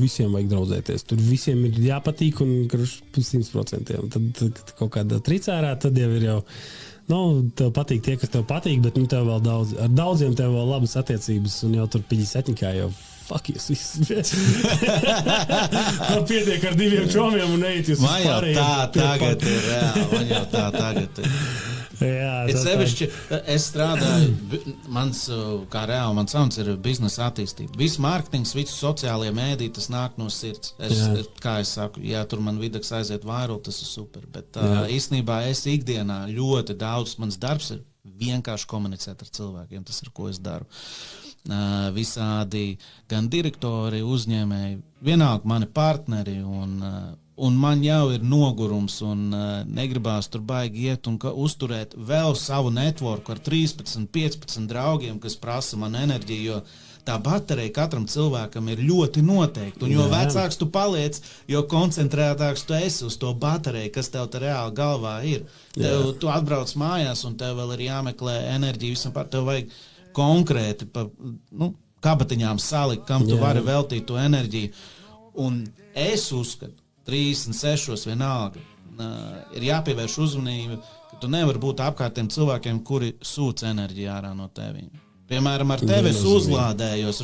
visiem vajag draudzēties. Tur visiem ir jāpatīk un 100%. Tad kaut kāda tricārā, tad jau ir jau, tev patīk tie, kas tev patīk, bet tev vēl daudz, ar daudziem tev vēl labas attiecības un jau tur 50 jau fuck jūs visi. Pietiek ar 2 čomiem un ejiet jūs man jau tā tagad ir, man jau tā tagad ir. Jā, sevišķi, es strādāju, mans sauns ir biznesa attīstība. Viss mārketings, visi sociālie mēdī, tas nāk no sirds. Kā es saku, ja tur man videks aiziet vairāk, tas ir super. Bet īstenībā es ikdienā ļoti daudz, mans darbs ir vienkārši komunicēt ar cilvēkiem, tas ir, ko es daru. Visādi gan direktori, uzņēmēji, vienalga mani partneri un man jau ir nogurums un negribās tur baigi iet un uzturēt vēl savu networku ar 13, 15 draugiem, kas prasa man enerģiju, jo tā baterija katram cilvēkam ir ļoti noteikta. Un jo vecāks tu paliec, jo koncentrētāks tu esi uz to bateriju, kas tev te reāli galvā ir. Tu atbrauc mājās un tev vēl ir jāmeklē enerģija visam par. Tev vajag konkrēti kabatiņām salikt, kam tu vari veltīt to enerģiju. Un es uzskatu, 36 vienalga, ir jāpievērš uzmanība, ka tu nevari būt apkārtiem cilvēkiem, kuri sūc enerģiju ārā no tevīm. Piemēram, ar tevi es uzlādējos,